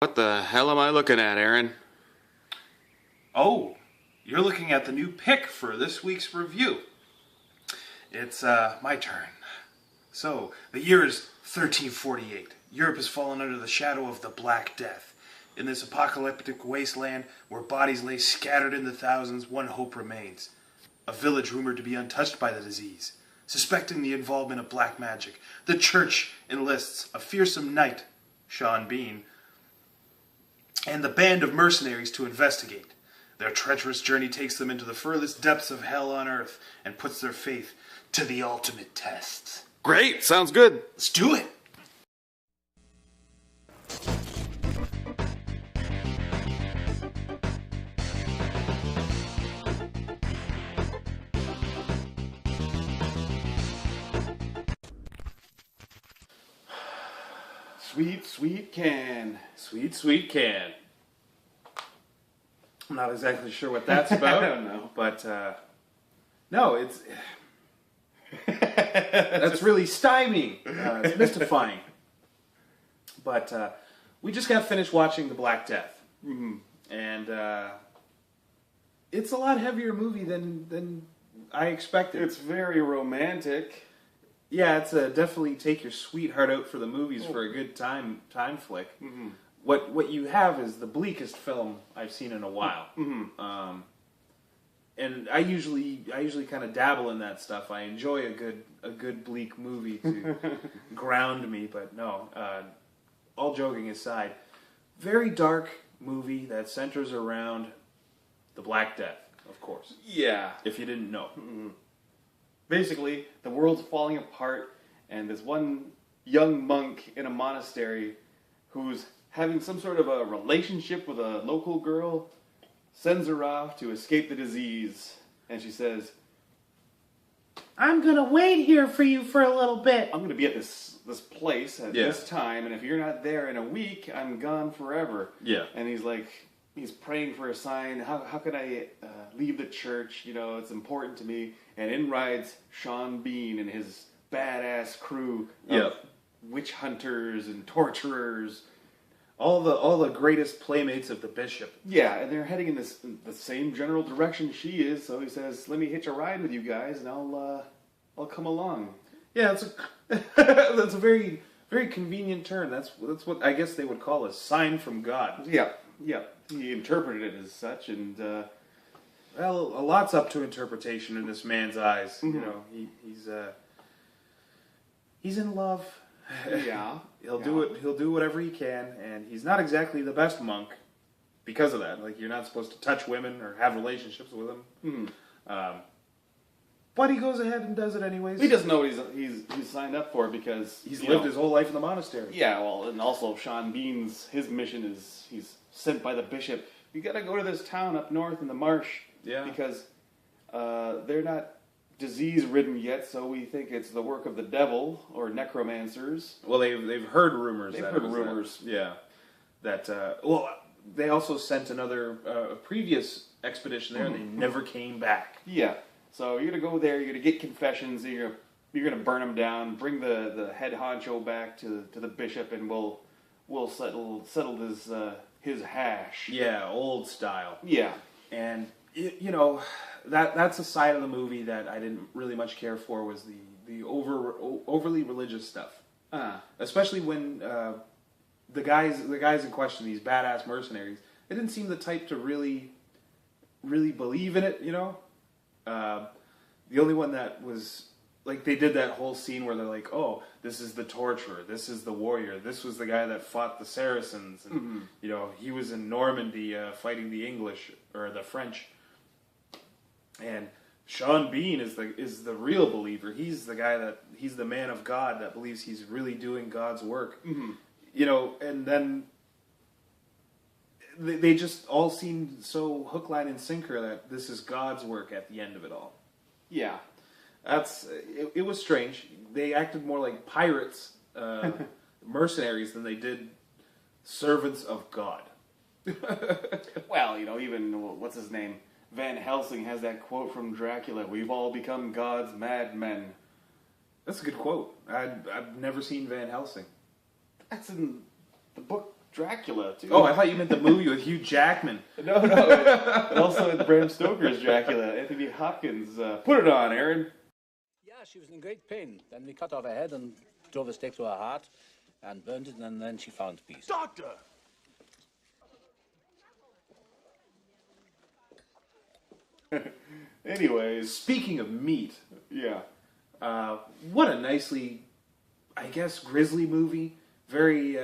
What the hell am I looking at, Aaron? Oh, you're looking at the new pick for this week's review. It's my turn. So, the year is 1348. Europe has fallen under the shadow of the Black Death. In this apocalyptic wasteland where bodies lay scattered in the thousands, one hope remains. A village rumored to be untouched by the disease. Suspecting the involvement of black magic, the church enlists a fearsome knight, Sean Bean, and the band of mercenaries to investigate. Their treacherous journey takes them into the furthest depths of hell on earth and puts their faith to the ultimate test. Great, sounds good. Let's do it! Sweet, sweet can. Sweet, sweet can. I'm not exactly sure what that's about. I don't know. But, no, it's... that's really stymieing. It's mystifying. But we just got finished watching The Black Death. Mm-hmm. And it's a lot heavier movie than I expected. It's very romantic. Yeah, it's definitely take your sweetheart out for the movies for a good time flick. Mm-hmm. What you have is the bleakest film I've seen in a while. Mm-hmm. And I usually kind of dabble in that stuff. I enjoy a good bleak movie to ground me, but no. All joking aside, very dark movie that centers around the Black Death, of course. Yeah. If you didn't know. Mm-hmm. Basically, the world's falling apart, and this one young monk in a monastery who's having some sort of a relationship with a local girl sends her off to escape the disease, and she says, I'm gonna wait here for you for a little bit. I'm gonna be at this place at this time, and if you're not there in a week, I'm gone forever. Yeah. And he's praying for a sign. How can I leave the church? You know, it's important to me. And in rides Sean Bean and his badass crew of witch hunters and torturers. All the greatest playmates of the bishop. Yeah, and they're heading in the same general direction she is. So he says, "Let me hitch a ride with you guys, and I'll come along." Yeah, that's a very very convenient turn. That's what I guess they would call a sign from God. Yeah. He interpreted it as such, and well, a lot's up to interpretation in this man's eyes. Mm-hmm. You know, he's in love. Yeah. He'll do it. He'll do whatever he can, and he's not exactly the best monk because of that. Like, you're not supposed to touch women or have relationships with them. Mm-hmm. But he goes ahead and does it anyways. He doesn't know what he's signed up for because he's lived his whole life in the monastery. Yeah, well, and also Sean Bean's his mission is he's sent by the bishop. You got to go to this town up north in the marsh. Yeah. Because they're not disease-ridden yet, so we think it's the work of the devil or necromancers. Well, they've heard rumors. They've heard rumors. That well, they also sent another previous expedition there, and they never came back. Yeah. So you're gonna go there. You're gonna get confessions. You're gonna burn them down. Bring the head honcho back to the bishop, and we'll settle his hash. Yeah, old style. Yeah. And you know, that's a side of the movie that I didn't really much care for, was the overly religious stuff. Especially when the guys in question, these badass mercenaries, they didn't seem the type to really believe in it, you know. The only one that was like, they did that whole scene where they're like, oh, this is the torturer, this is the warrior, this was the guy that fought the Saracens, and you know, he was in Normandy fighting the English or the French. And Sean Bean is the real believer. He's the guy he's the man of God that believes he's really doing God's work. Mm-hmm. You know, and then they just all seem so hook, line, and sinker that this is God's work at the end of it all. Yeah. It was strange. They acted more like pirates, mercenaries, than they did servants of God. Well, you know, even, what's his name? Van Helsing has that quote from Dracula, "We've all become God's madmen." That's a good quote. I've never seen Van Helsing. That's in the book Dracula, too. Oh, I thought you meant the movie with Hugh Jackman. No, and also in Bram Stoker's Dracula, Anthony Hopkins. Put it on, Aaron. Yeah, she was in great pain. Then we cut off her head and drove a stake to her heart and burned it, and then she found peace. Doctor! Anyways, Speaking of meat, yeah. what a nicely, I guess, grisly movie. Very,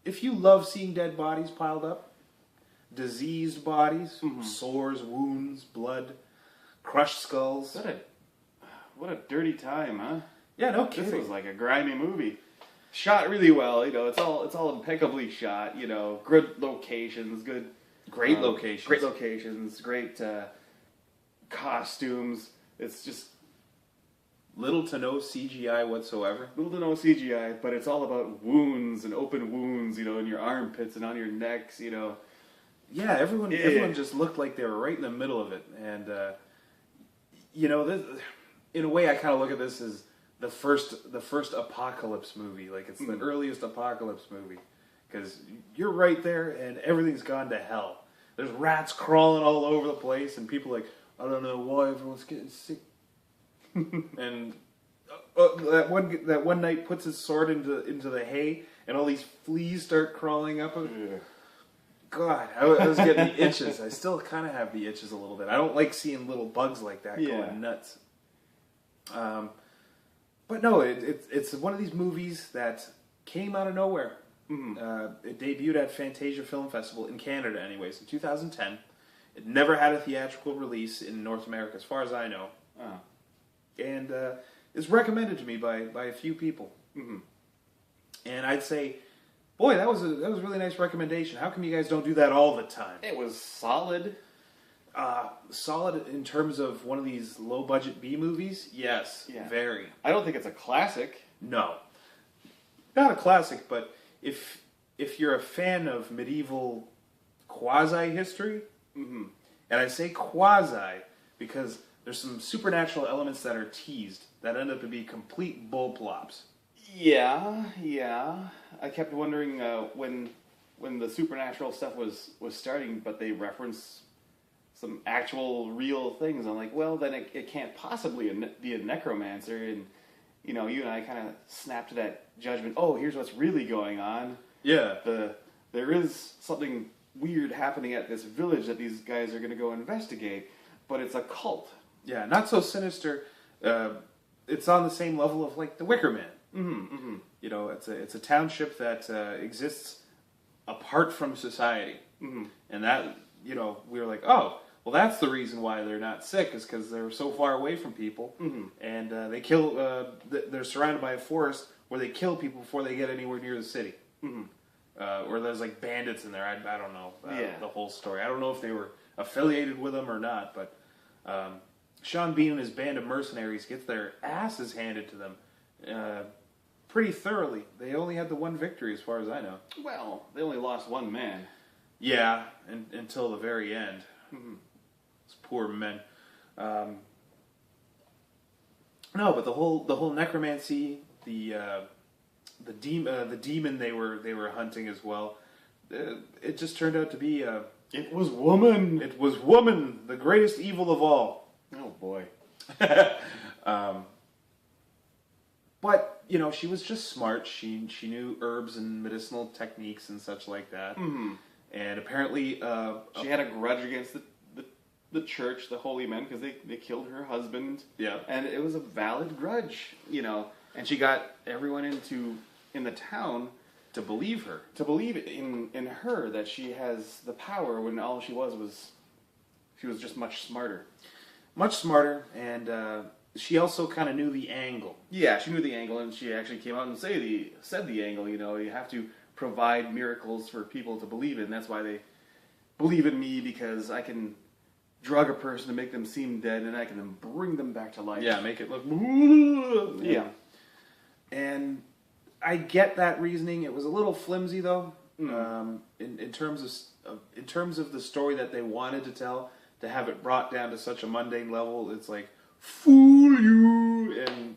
if you love seeing dead bodies piled up, diseased bodies, sores, wounds, blood, crushed skulls. What a dirty time, huh? Yeah, no This kidding. was like a grimy movie. Shot really well, it's all impeccably shot, good locations, Great locations. Great locations, great costumes. It's just Little to no CGI whatsoever. little to no CGI, but it's all about wounds and open wounds, in your armpits and on your necks, Yeah, everyone Yeah. just looked like they were right in the middle of it, and this, in a way, I kind of look at this as the first apocalypse movie. Like it's the earliest apocalypse movie, because you're right there, and everything's gone to hell. There's rats crawling all over the place, and people like, I don't know why everyone's getting sick. And that one knight puts his sword into the hay, and all these fleas start crawling up. God, I was getting the itches. I still kind of have the itches a little bit. I don't like seeing little bugs like that going nuts. But no, it's one of these movies that came out of nowhere. It debuted at Fantasia Film Festival in Canada, anyways, in 2010. It never had a theatrical release in North America, as far as I know. And it's recommended to me by a few people. And I'd say, boy, that was a really nice recommendation. How come you guys don't do that all the time? It was solid. Solid in terms of one of these low-budget B movies? Yes, Yeah. very. I don't think it's a classic. No. Not a classic, but if you're a fan of medieval quasi-history, and I say quasi because there's some supernatural elements that are teased that end up to be complete bull plops. Yeah. I kept wondering when the supernatural stuff was starting, but they reference some actual real things. I'm like, well, then it can't possibly be a necromancer. And, you and I kind of snapped to that judgment. Oh, here's what's really going on. Yeah. There is something weird happening at this village that these guys are going to go investigate, but it's a cult. Yeah, not so sinister. It's on the same level of, like, The Wicker Man. It's a township that exists apart from society. And that, we were like, oh, well, that's the reason why they're not sick, is because they're so far away from people. And they kill, they're surrounded by a forest where they kill people before they get anywhere near the city. Or there's, like, bandits in there. I don't know the whole story. I don't know if they were affiliated with them or not, but Sean Bean and his band of mercenaries gets their asses handed to them pretty thoroughly. They only had the one victory, as far as I know. Well, they only lost one man. Yeah, until the very end. Those poor men. No, but the whole necromancy, the demon they were hunting as well. It just turned out to be It was woman. it was woman, the greatest evil of all. Oh boy. But she was just smart. She knew herbs and medicinal techniques and such like that. And apparently, She had a grudge against the church, the holy men, because they killed her husband. Yeah. And it was a valid grudge, And she got everyone in the town to believe her. to believe in her, that she has the power, when all she was just much smarter. Much smarter, and she also kind of knew the angle. Yeah, she knew the angle, and she actually came out and said the angle. You have to provide miracles for people to believe in. That's why they believe in me, because I can drug a person to make them seem dead, and I can then bring them back to life. Yeah, make it look. Yeah. And I get that reasoning. It was a little flimsy, though, in terms of the story that they wanted to tell. To have it brought down to such a mundane level, it's like, fool you, and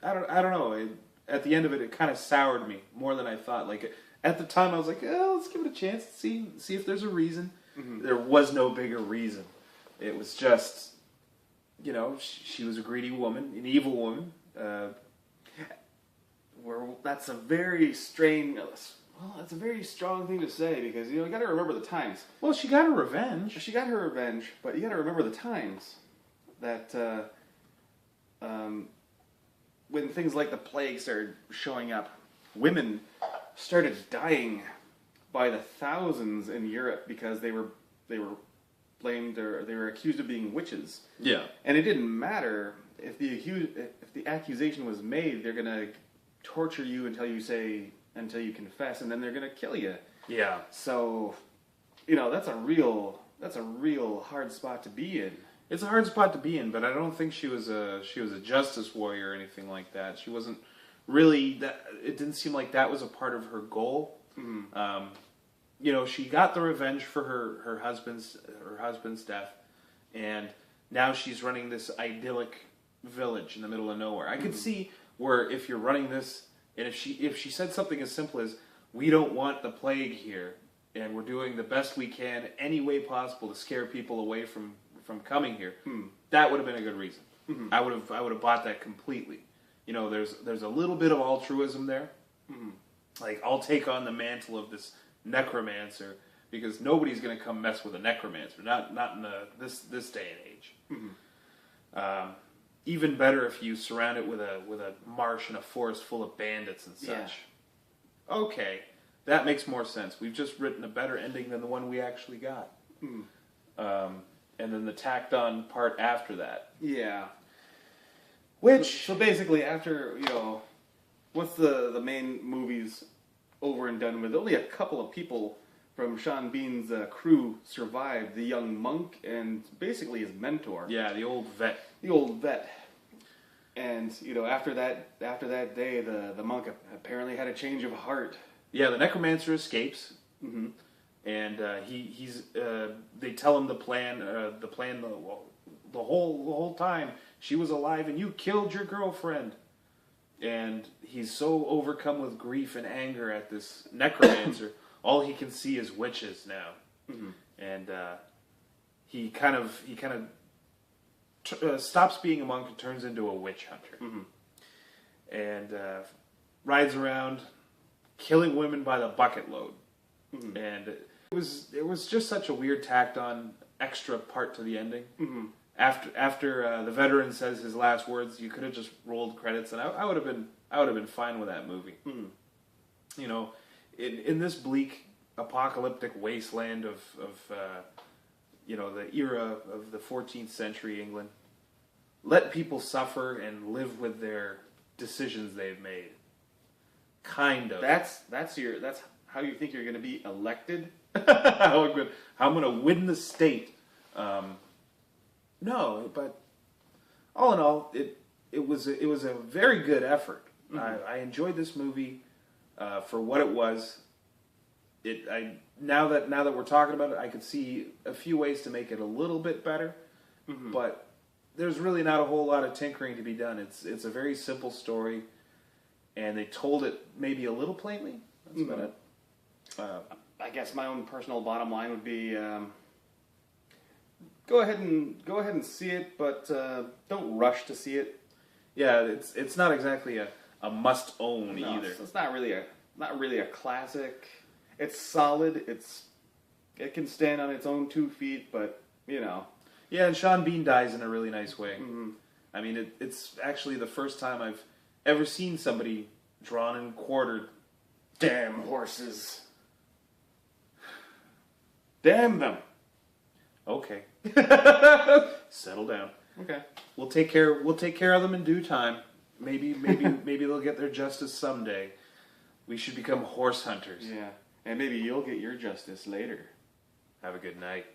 I don't know. at the end of it, it kind of soured me more than I thought. Like at the time, I was like, oh, let's give it a chance, see if there's a reason. Mm-hmm. There was no bigger reason. It was just, you know, she was a greedy woman, an evil woman. That's a very strange. Well, that's a very strong thing to say because you got to remember the times. Well, she got her revenge. She got her revenge, but you got to remember the times that when things like the plague started showing up, women started dying by the thousands in Europe because they were blamed or they were accused of being witches. Yeah, and it didn't matter if the accusation was made. They're gonna torture you until you confess, and then they're gonna kill you. Yeah. So, that's a real hard spot to be in. It's a hard spot to be in, but I don't think she was a justice warrior or anything like that. She wasn't really that. It didn't seem like that was a part of her goal. Mm-hmm. She got the revenge for her husband's death, and now she's running this idyllic village in the middle of nowhere. I could see where if you're running this, and if she said something as simple as, "We don't want the plague here, and we're doing the best we can any way possible to scare people away from coming here," that would have been a good reason. Mm-hmm. I would have bought that completely. There's a little bit of altruism there. Mm-hmm. Like, I'll take on the mantle of this necromancer because nobody's going to come mess with a necromancer. Not in this day and age. Mm-hmm. Even better if you surround it with a marsh and a forest full of bandits and such. Yeah. Okay, that makes more sense. We've just written a better ending than the one we actually got. Mm. And then the tacked on part after that. Yeah. Which so basically after once the main movie's over and done with, only a couple of people from Sean Bean's crew survived. The young monk and basically his mentor. Yeah, the old vet. And after that day, the monk apparently had a change of heart. Yeah, the necromancer escapes. Mm-hmm. And they tell him the plan. The whole time she was alive, and you killed your girlfriend. And he's so overcome with grief and anger at this necromancer, all he can see is witches now. Mm-hmm. And he kind of stops being a monk and turns into a witch hunter. Mm-hmm. And rides around killing women by the bucket load. Mm-hmm. And it was just such a weird tacked on extra part to the ending. Mm-hmm. After the veteran says his last words, you could have just rolled credits, and I would have been fine with that movie. Mm-hmm. In this bleak apocalyptic wasteland of the era of the 14th century England, let people suffer and live with their decisions they've made. Kind of. That's how you think you're going to be elected? How I'm going to win the state. No, but all in all, it was a very good effort. Mm-hmm. I enjoyed this movie for what it was. Now that we're talking about it, I could see a few ways to make it a little bit better, mm-hmm. but there's really not a whole lot of tinkering to be done. It's a very simple story, and they told it maybe a little plainly. That's mm-hmm. about it. I guess my own personal bottom line would be. Go ahead and see it, but don't rush to see it. Yeah, it's not exactly a must own either. It's not really a classic. It's solid. It can stand on its own 2 feet, but Yeah, and Sean Bean dies in a really nice way. Mm-hmm. I mean, it's actually the first time I've ever seen somebody drawn and quartered. Damn horses. Damn them. Okay. Settle down. Okay. We'll take care of them in due time. Maybe they'll get their justice someday. We should become horse hunters. Yeah. And maybe you'll get your justice later. Have a good night.